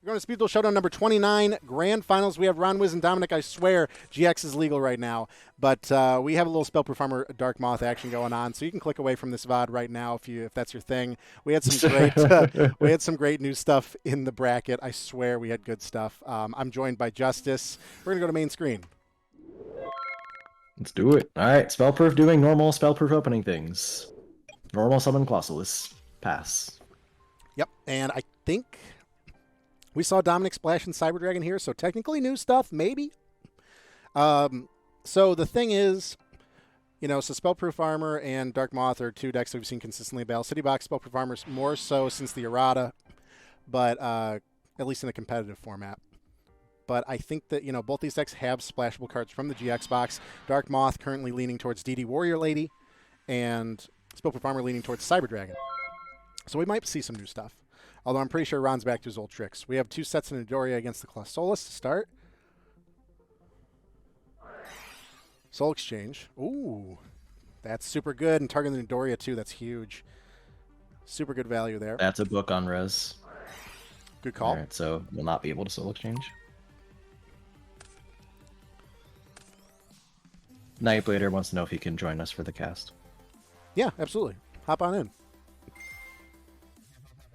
We're going to Speed Duel Showdown number 29, Grand Finals. We have Ron Wiz and Dominic. I swear, GX is legal right now. But we have a little Spellproof Armor Dark Moth action going on, so you can click away from this VOD right now if that's your thing. We had some great new stuff in the bracket. I swear we had good stuff. I'm joined by Justice. We're going to go to main screen. Let's do it. All right, Spellproof doing normal Spellproof opening things. Normal summon Colossalus. Pass. Yep, and I think we saw Dominic splash in Cyber Dragon here, so technically new stuff, maybe. So the thing is, so Spellproof Armor and Dark Moth are two decks that we've seen consistently battle. City Box Spellproof Armor more so since the errata, but at least in the competitive format. But I think that, both these decks have splashable cards from the GX box. Dark Moth currently leaning towards DD Warrior Lady, and Spellproof Armor leaning towards Cyber Dragon. So we might see some new stuff. Although I'm pretty sure Ron's back to his old tricks. We have two sets in Midoriya against the Colossalus to start. Soul Exchange. Ooh. That's super good. And targeting the Midoriya too. That's huge. Super good value there. That's a book on res. Good call. All right, so we'll not be able to Soul Exchange. Nightblader wants to know if he can join us for the cast. Yeah, absolutely. Hop on in.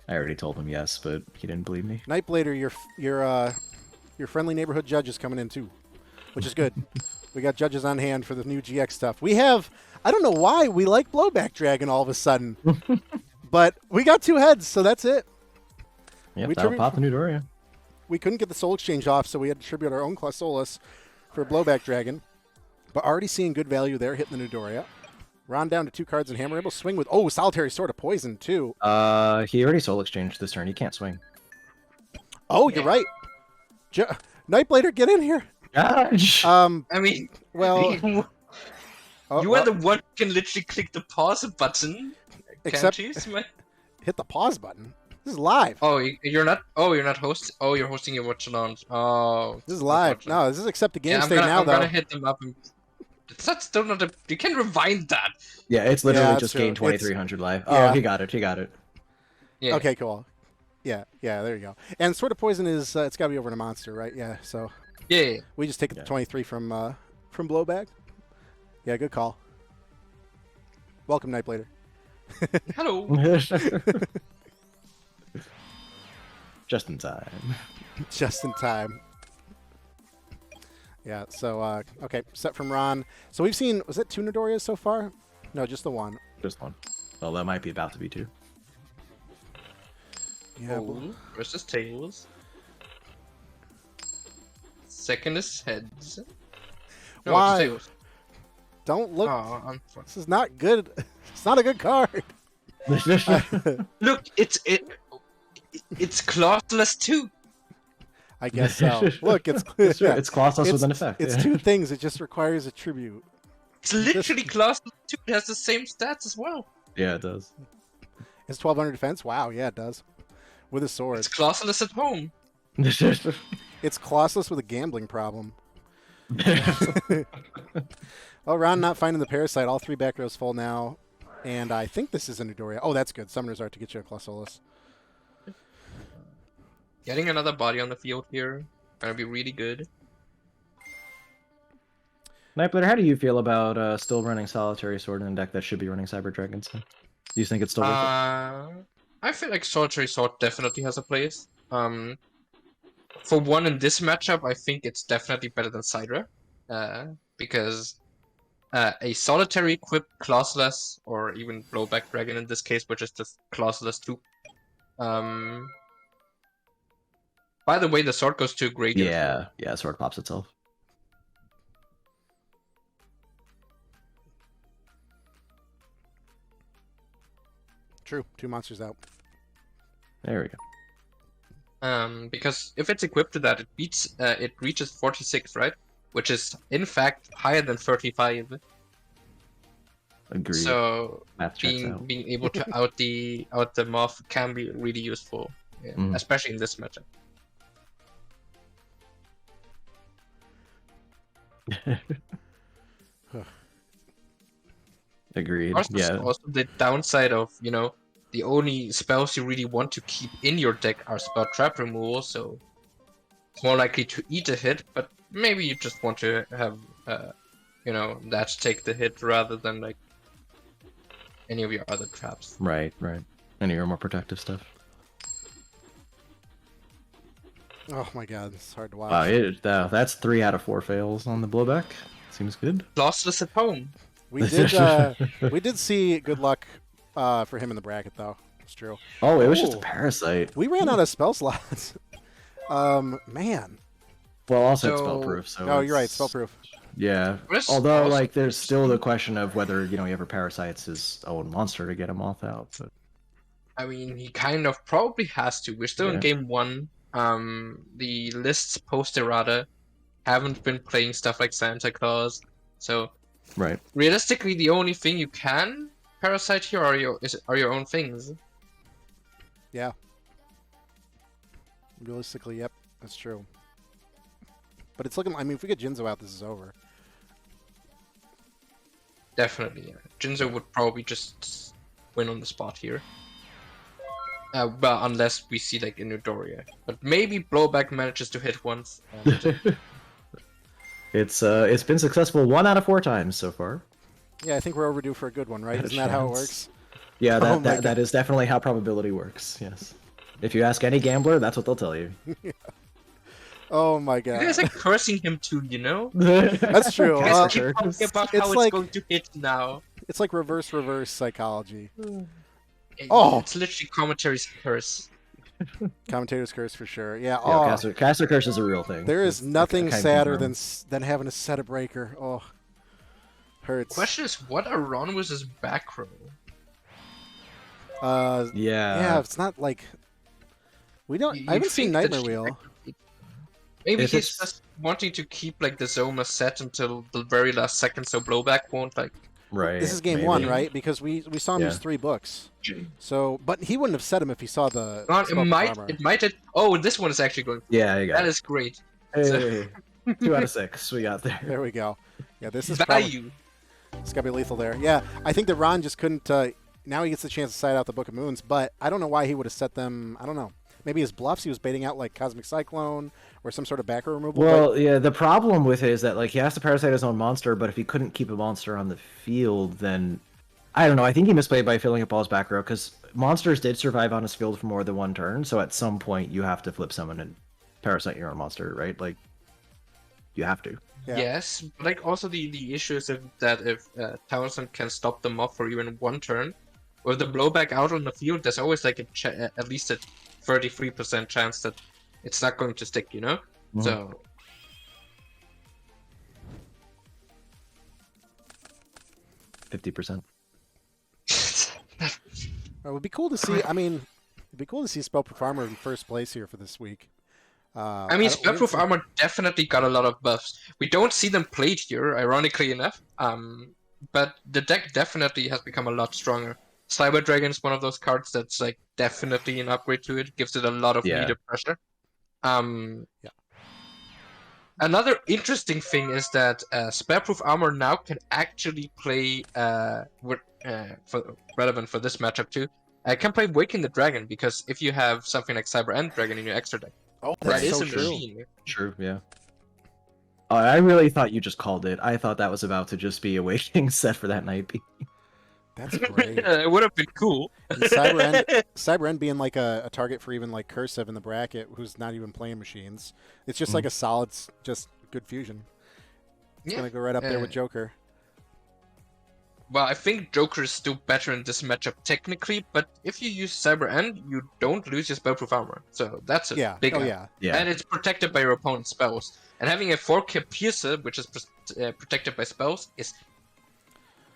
I already told him yes, but he didn't believe me. Nightblader, your friendly neighborhood judge is coming in too, which is good. We got judges on hand for the new GX stuff. We have, I don't know why we like Blowback Dragon all of a sudden, but we got two heads, so that's it. Yep, that'll pop the Midoriya. We couldn't get the Soul Exchange off, so we had to tribute our own Colossalus for Blowback Dragon, but already seeing good value there, hitting the Midoriya. Ron down to 2 cards and Hammer able to swing with, Solitary Sword of Poison too. He already Soul Exchanged this turn. He can't swing. Oh, you're right. Nightblader, get in here. Gosh. I mean, Well, you are the one who can literally click the pause button. Except Can't you? hit the pause button. This is live. Oh, you're not. Oh, you're not hosting. Oh, you're hosting your watch launch. Oh, This is live. No, this is accept the game yeah, state now, I'm though. gonna hit them up. That's still not a. You can rewind that. Yeah, it's literally that's just true. gain 2,300 life. Yeah. Oh, he got it. He got it. Yeah. Okay, cool. Yeah, there you go. And Sword of Poison is it's got to be over to monster, right? Yeah. So Yeah. we just take the 23 from Blowback. Yeah, good call. Welcome, Nightblader. Hello. Just in time. Just in time. Yeah. So okay, set from Ron. So we've seen, was that 2 Nidorias so far? No, just the one. Just one. Well, that might be about to be 2. Yeah. Oh, versus tails. Second is heads. No, Why? It's tails. Don't look. Oh, This is not good. It's not a good card. look, it's classless too. I guess so. Look, it's It's Colossus with an effect. It's yeah. 2 things. It just requires a tribute. It's literally classless too. It has the same stats as well. Yeah, it does. It's 1200 defense. Wow, yeah, it does. With a sword. It's classless at home. It's Colossus with a gambling problem. Oh, Ron not finding the parasite. All 3 back rows full now. And I think this is a Midoriya. Oh, that's good. Summoners Art to get you a Colossus. Getting another body on the field here gonna be really good. Nightblader, how do you feel about still running Solitary Sword in a deck that should be running Cyber Dragons? Do you think it's still worth it? I feel like Solitary Sword definitely has a place. For one, in this matchup, I think it's definitely better than Sidra. Because a solitary equipped classless, or even blowback dragon in this case, which is just classless too. By the way, the sword goes to Gradient. Yeah, Sword pops itself. True. 2 monsters out. There we go. Because if it's equipped to that, it reaches 46, right? Which is in fact higher than 35. Agreed. So Math checks out. being able to out the Moth can be really useful, especially in this matchup. Agreed. Also, Yeah. also the downside of the only spells you really want to keep in your deck are spell trap removal, so it's more likely to eat a hit, but maybe you just want to have, that take the hit rather than like any of your other traps. Right. Any of your more protective stuff. Oh my god, it's hard to watch. That's 3 out of 4 fails on the blowback. Seems good. Lossless at home. We did see good luck for him in the bracket though. It's true. Oh, it was just a parasite. We ran out of spell slots. Man. Well, also it's spellproof. So oh, you're right, spellproof. Yeah. Although, like, there's still the question of whether you ever parasites his own monster to get him Moth out. But I mean, he kind of probably has to. We're still in game 1. The lists post errata haven't been playing stuff like Santa Claus, so right. Realistically, the only thing you can parasite here are your own things. Yeah. Realistically, yep, that's true. But it's looking. I mean, if we get Jinzo out, this is over. Definitely, yeah. Jinzo would probably just win on the spot here. Well, unless we see like a Nidoria. But maybe Blowback manages to hit once. And... It's been successful 1 out of 4 times so far. Yeah, I think we're overdue for a good one, right? Isn't that how it works? Yeah, that is definitely how probability works. Yes. If you ask any gambler, that's what they'll tell you. Yeah. Oh my god. You guys are cursing him too, you know? That's true. You guys keep talking about how like, it's going to hit now. It's like reverse psychology. Oh! It's literally commentary's curse. Commentator's curse for sure. Yeah. Yeah, caster curse is a real thing. There is nothing sadder than having to set a breaker. Oh, hurts. Question is, what are Ronwiz's back row? Yeah, it's not like we don't. I haven't seen Nightmare Wheel. Maybe he's just wanting to keep like the Zoma set until the very last second, so Blowback won't like. Right. This is game 1, right? Because we saw him use 3 books. So, but he wouldn't have set him if he saw the. It might. Oh, this one is actually going. Yeah, you got that it. is great. Hey, 2 out of 6. We got there. There we go. Yeah, this is value. It's gotta be lethal there. Yeah, I think that Ron just couldn't. Now he gets the chance to side out the Book of Moons, but I don't know why he would have set them. I don't know. Maybe his bluffs, he was baiting out like Cosmic Cyclone or some sort of backer removal. Well, yeah, the problem with it is that like he has to parasite his own monster, but if he couldn't keep a monster on the field, then I don't know. I think he misplayed by filling up all his back row because monsters did survive on his field for more than 1 turn. So at some point, you have to flip summon and parasite your own monster, right? Like you have to. Yeah. Yes, but like also the issue is if Townsend can stop them off for even 1 turn, with the Blowback out on the field, there's always like at least a 33% chance that it's not going to stick, you know? Mm-hmm. So 50%. It would be cool to see. I mean, it'd be cool to see Spellproof Armor in first place here for this week. I mean, Spellproof Armor definitely got a lot of buffs. We don't see them played here, ironically enough. But the deck definitely has become a lot stronger. Cyber Dragon is one of those cards that's like definitely an upgrade to it. Gives it a lot of meter pressure. Another interesting thing is that Spareproof Armor now can actually play relevant for this matchup too. Can play Waking the Dragon because if you have something like Cyber End Dragon in your extra deck, that is so a machine. True, yeah. I really thought you just called it. I thought that was about to just be a Waking set for that night. That's great. It would have been cool. Cyber End being like a target for even like Cursive in the bracket, who's not even playing machines. It's just like a solid, just good fusion. It's gonna go right up there with Joker. Well, I think Joker is still better in this matchup technically, but if you use Cyber End, you don't lose your Spellproof Armor. So that's a big yeah. And it's protected by your opponent's spells. And having a 4K Piercer, which is protected by spells, is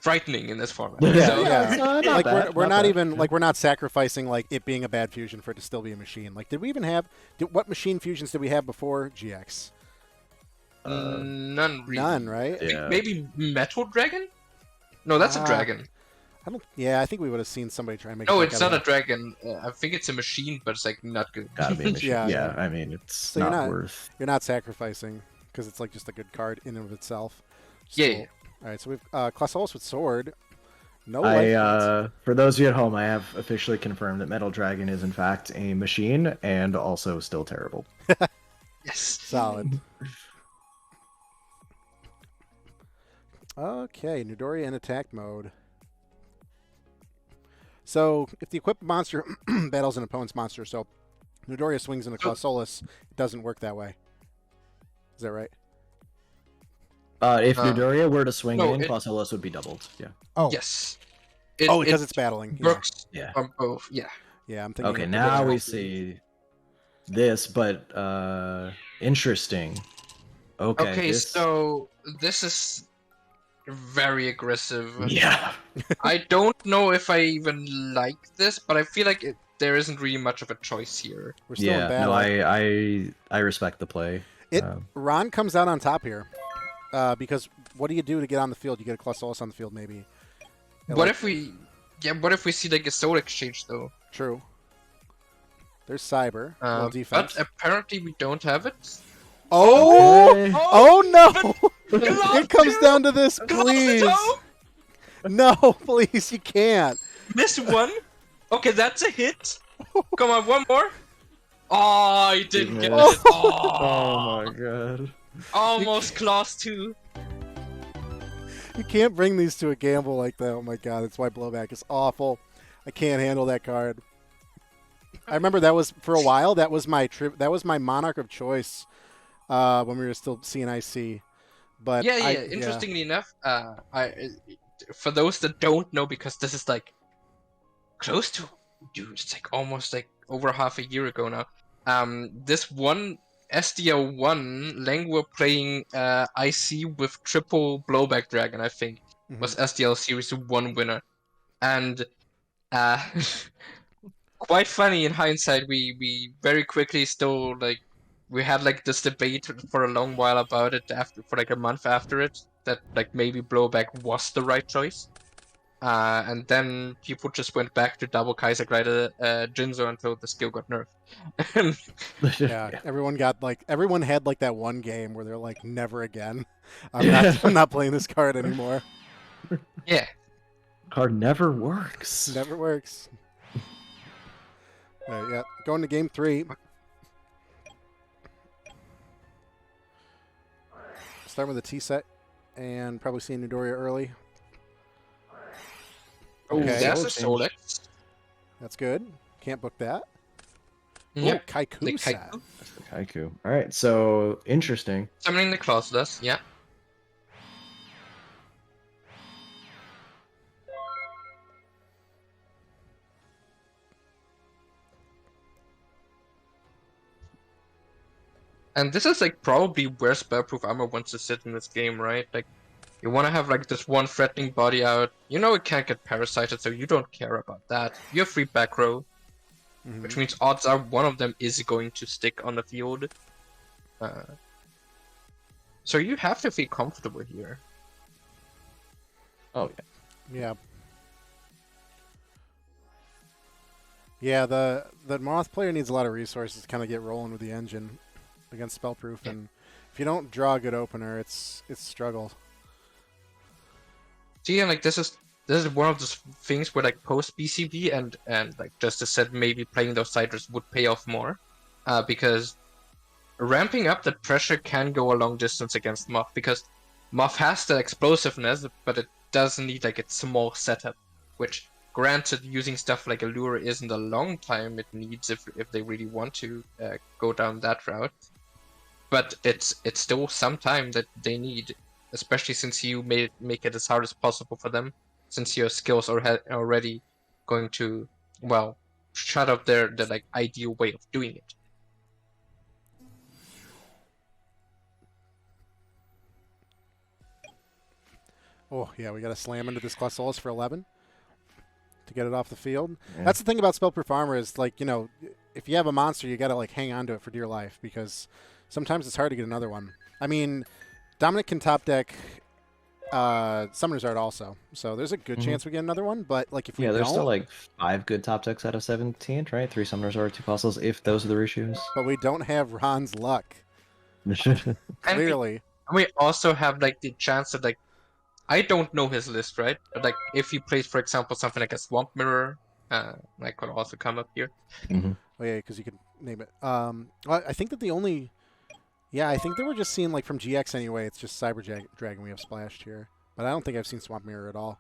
frightening in this format. Like we're not sacrificing like it being a bad fusion for it to still be a machine. Like, did we even have what machine fusions did we have before GX? None. Really. None, right? Yeah. Maybe Metal Dragon? No, that's a dragon. I think we would have seen somebody try and make. No, it's not a dragon. I think it's a machine, but it's like not good. Gotta be a machine. Yeah. I mean, it's so not worth. You're not sacrificing because it's like just a good card in and of itself. Yeah. All right, so we've Clausolis with Sword, No life points. For those of you at home, I have officially confirmed that Metal Dragon is in fact a machine and also still terrible. Yes. Solid. Okay, Nidori in attack mode. So, if the equipped monster battles an opponent's monster, so Nidoria swings in a Clausolus, it doesn't work that way. Is that right? If Nidoria were to swing no, in, it- Clausolus would be doubled. Yeah. Oh. Yes. Because it's battling. Yeah. Works Yeah. on both. Yeah. Yeah, I'm thinking. Okay, of now Nidoria. we see this, but interesting. Okay. So this is very aggressive. Yeah. I don't know if I even like this, but I feel like there isn't really much of a choice here. We're still in Yeah. battle. No, I respect the play. Ron comes out on top here. Because what do you do to get on the field? You get a Clausolus on the field, maybe. What if we see like a soul exchange though? True. There's Cyber. Well, defense. But apparently we don't have it. Oh! Okay. Oh no! It comes down to this, please. No, please, you can't. Miss one. Okay, that's a hit. Come on, one more. Oh, I didn't get it. Oh my god. Almost class 2. You can't bring these to a gamble like that. Oh my god, that's why blowback is awful. I can't handle that card. I remember that was for a while. That was my that was my monarch of choice when we were still CNIC. But Yeah. Interestingly enough, for those that don't know, because this is like close to, dude, it's like almost like over half a year ago now. This one SDL1 Lengua playing IC with triple blowback dragon, I think, was SDL Series 1 winner, and quite funny in hindsight. We very quickly still we had like this debate for a long while about it for like a month after it, that like maybe blowback was the right choice. And then people just went back to double Kaiser Glider Jinzo until the skill got nerfed. yeah, everyone had like that one game where they're like, never again. I'm not playing this card anymore. Yeah. Card never works. Never works. Yeah, going to game 3. Start with a T set and probably see Nidoria early. Okay, that's Soul a Solex. That's good. Can't book that. Yeah. Oh, Kaiku The set. Kaiku. That's the Kaiku. All right, so interesting. Summoning the Clauselus, yeah. And this is like probably where Spellproof Armor wants to sit in this game, right? Like, you want to have like this one threatening body out. You know it can't get parasited, so you don't care about that. You have free back row, which means odds are one of them is going to stick on the field. So you have to feel comfortable here. Oh Yeah. Yeah, the Moth player needs a lot of resources to kind of get rolling with the engine against Spellproof, and if you don't draw a good opener, it's struggle. See, and like this is one of those things where like post BCB and like Justice said, maybe playing those siders would pay off more, because ramping up that pressure can go a long distance against Moth, because Moth has the explosiveness, but it does need like a small setup, which granted using stuff like Allure isn't a long time it needs if they really want to go down that route, but it's still some time that they need, especially since you make it as hard as possible for them, since your skills are already going to, well, shut up their like ideal way of doing it. Oh, yeah, we got to slam into this Clausolus for 11 to get it off the field. Yeah. That's the thing about Spellproof Armor is, like, you know, if you have a monster, you got to, like, hang on to it for dear life, because sometimes it's hard to get another one. I mean, Dominic can top deck Summoner's Art also, so there's a good chance we get another one, but, like, if we Yeah, there's don't, still like 5 good top decks out of 17, right? 3 Summoners or 2 Fossils, if those are the ratios. but we don't have Ron's luck, And clearly. we also have like the chance that like I don't know his list, right? But like if he plays, for example, something like a Swamp Mirror, that could also come up here. Mhm. Oh yeah, because you could name it. I think that the only, yeah, I think that we're just seeing like from GX anyway. It's just Dragon we have splashed here, but I don't think I've seen Swamp Mirror at all.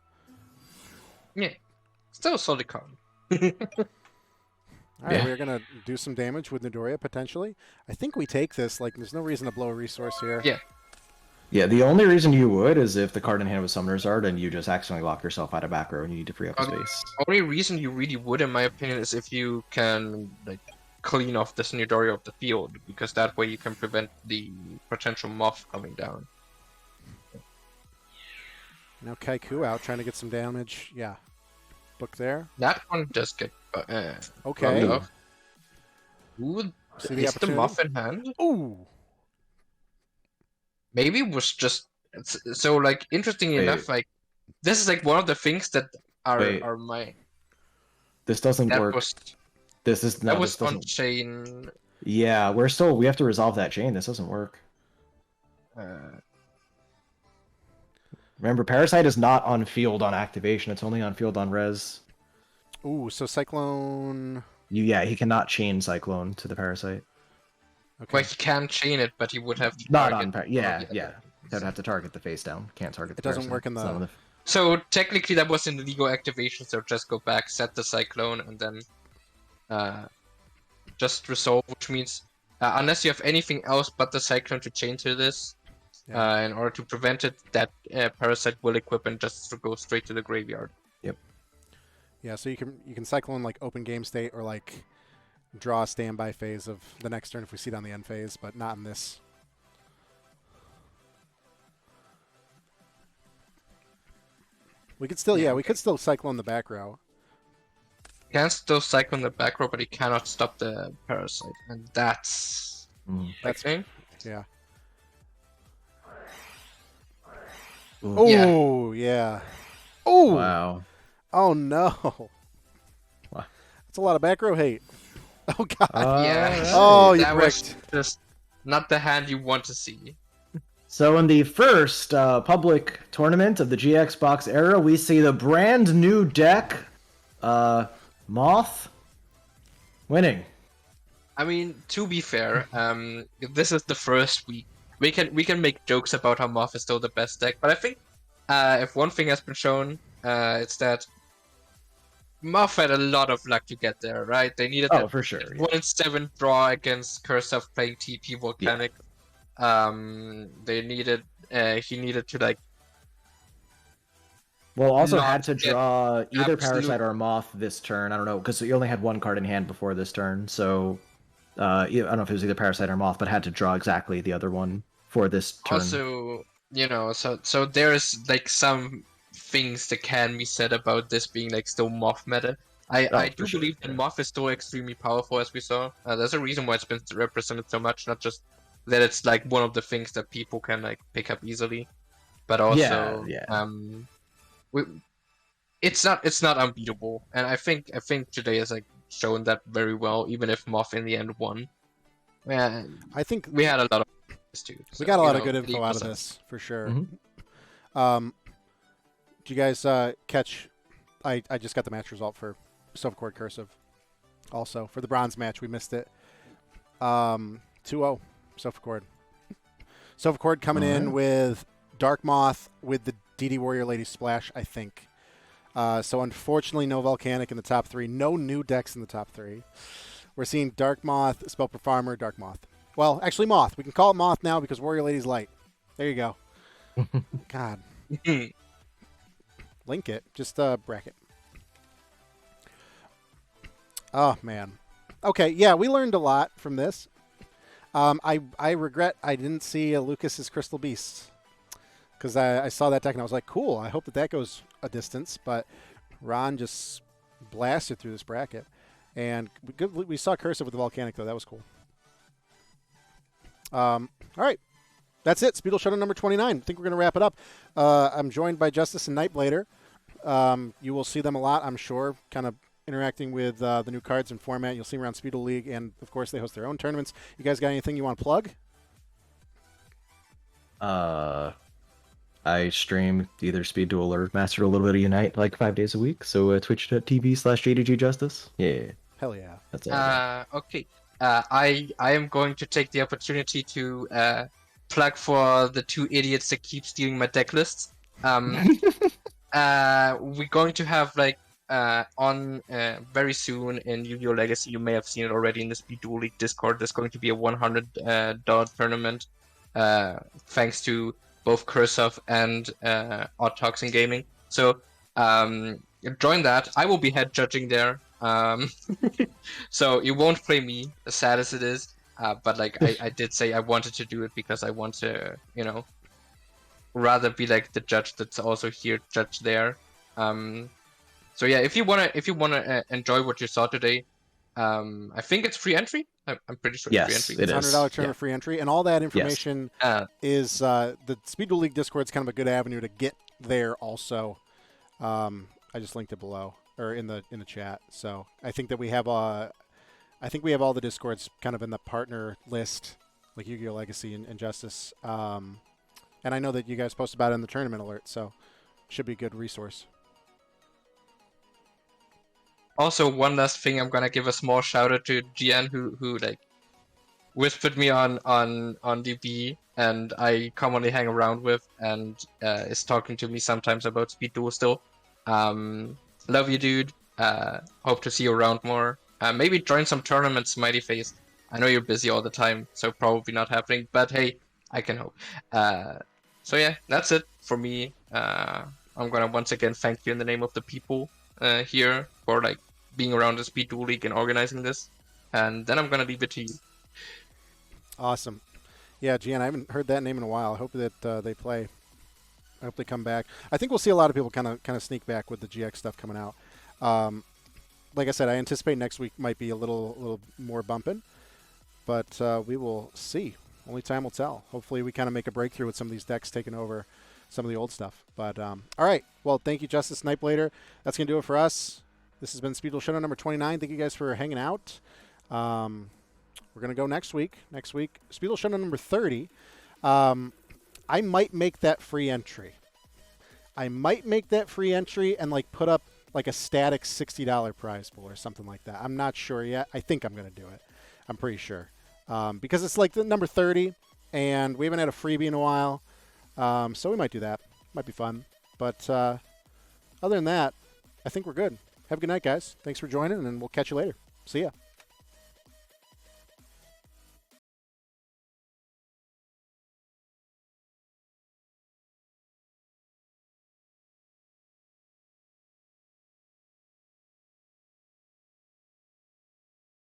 Yeah, still a solid card. All right, Yeah. we're gonna do some damage with Nidoria potentially. I think we take this. Like, there's no reason to blow a resource here. Yeah. Yeah, the only reason you would is if the card in hand was Summoner's Art and you just accidentally lock yourself out of back row and you need to free up the space. Only reason you really would, in my opinion, is if you can like clean off this Nidoria off the field, because that way you can prevent the potential Moth coming down. Now Kaiku out trying to get some damage. Yeah, book there. That one does get Okay. bugged off. Ooh, See the is the opportunity? Moth in hand? Ooh. Maybe it was just so like interesting Wait. enough. Like this is like one of the things that Wait. are my This doesn't that work. was This is no. that was This doesn't. on chain. Yeah, we have to resolve that chain. This doesn't work. Remember, Parasite is not on field on activation. It's only on field on res. Ooh. So Cyclone. Yeah, he cannot chain Cyclone to the Parasite. Okay. Well, he can chain it, but he would have to Not target on yeah. He'd have to target the face down. Can't target the It doesn't Parasite. work in It's not the- on So technically that was in the legal activation, so just go back, set the Cyclone, and then just resolve, which means unless you have anything else but the Cyclone to chain to this, in order to prevent it, that Parasite will equip and just go straight to the graveyard. Yeah. So you can Cyclone like open game state or like draw a standby phase of the next turn if we see it on the end phase, but not in this. We could still, we could still Cyclone the back row. He can still Cyclone the back row, but he cannot stop the Parasite, and that's That's okay. yeah. Ooh. Oh yeah. Oh Wow. oh no. Wow. That's a lot of back row hate. Oh god. Yeah. Oh, you that was bricked. just not the hand you want to see. So in the first public tournament of the GX box era, we see the brand new deck, Moth, winning. I mean, to be fair, this is the first week. We can make jokes about how Moth is still the best deck, but I think if one thing has been shown, it's that Moth had a lot of luck to get there, right? They needed that for sure. 1-7 draw against Cursive playing TP Volcanic. They needed he needed to like. Well, also not had to get draw either absolute- Parasite or Moth this turn. I don't know, because he only had one card in hand before this turn, so I don't know if it was either Parasite or Moth, but had to draw exactly the other one for this turn. Also, so there's like some things that can be said about this being like still Moth meta. I do for sure, believe that Moth is still extremely powerful, as we saw. There's a reason why it's been represented so much, not just that it's like one of the things that people can like pick up easily, but also it's not unbeatable. And I think today has like shown that very well, even if Moth in the end won. Yeah, I think we had a lot of too. we got a lot of good info out of this for sure. Mhm. Do you guys catch? I just got the match result for Silvercord Cursive. Also for the bronze match, we missed it. 2-0 Silvercord. Silvercord coming in with Dark Moth with the DD Warrior Lady Splash, I think. So unfortunately, no Volcanic in the top three. No new decks in the top three. We're seeing Dark Moth, Spellproof Farmer, Dark Moth. Well, actually Moth. We can call it Moth now because Warrior Lady's light. There you go. God. Link it. Just bracket. Oh, man. Okay, yeah, we learned a lot from this. I regret I didn't see Lucas's Crystal Beasts. Because I saw that deck and I was like, cool, I hope that goes a distance. But Ron just blasted through this bracket. And we saw Cursive with the Volcanic, though. That was cool. All right. That's it. Speedle Showdown number 29. I think we're going to wrap it up. I'm joined by Justice and Nightblader. You will see them a lot, I'm sure, kind of interacting with the new cards and format. You'll see them around Speedle League, and, of course, they host their own tournaments. You guys got anything you want to plug? I stream either Speed Duel or Master a little bit of Unite like 5 days a week. So twitch.tv/JDGJustice. Yeah, Hell yeah. that's all I got. Okay. I am going to take the opportunity to plug for the two idiots that keep stealing my deck lists. We're going to have like on very soon in Yu-Gi-Oh! Legacy. You may have seen it already in the Speed Duel League Discord. There's going to be a $100 tournament, thanks to both Kursov and Odd Toxin Gaming. So join that. I will be head judging there. So you won't play me, as sad as it is. But like I did say, I wanted to do it because I want to, rather be like the judge that's also here, judge there. So yeah, if you wanna enjoy what you saw today, I think it's free entry. I'm pretty sure it's free Yes, entry. it It's is. $100 tournament Yeah. free entry, and all that information is the Speed Duel League Discord is kind of a good avenue to get there. Also, I just linked it below or in the chat. So I think that we have all the Discords kind of in the partner list, like Yu-Gi-Oh! Legacy and Justice. And I know that you guys post about it in the tournament alert, so should be a good resource. Also, one last thing, I'm gonna give a small shout out to Gian who like whispered me on DB, and I commonly hang around with, and is talking to me sometimes about Speed Duel still. Love you, dude. Hope to see you around more. Maybe join some tournaments, Mighty Face. I know you're busy all the time, so probably not happening. But hey, I can hope. So yeah, that's it for me. I'm gonna once again thank you in the name of the people here for like being around the Speed Duel League and organizing this. And then I'm gonna leave it to you. Awesome. Yeah, Gian, I haven't heard that name in a while. I hope that they play. I hope they come back. I think we'll see a lot of people kind of sneak back with the GX stuff coming out. Like I said, I anticipate next week might be a little more bumping, but we will see. Only time will tell. Hopefully, we kind of make a breakthrough with some of these decks taking over some of the old stuff. But all right. Well, thank you, Justice Snipeblader. That's gonna do it for us. This has been Speed Duel Showdown number 29. Thank you guys for hanging out. We're going to go next week. Next week, Speed Duel Showdown number 30. I might make that free entry. And like put up like a static $60 prize pool or something like that. I'm not sure yet. I think I'm going to do it. I'm pretty sure. Because it's like the number 30 and we haven't had a freebie in a while. So we might do that. Might be fun. But other than that, I think we're good. Have a good night, guys. Thanks for joining, and we'll catch you later. See ya.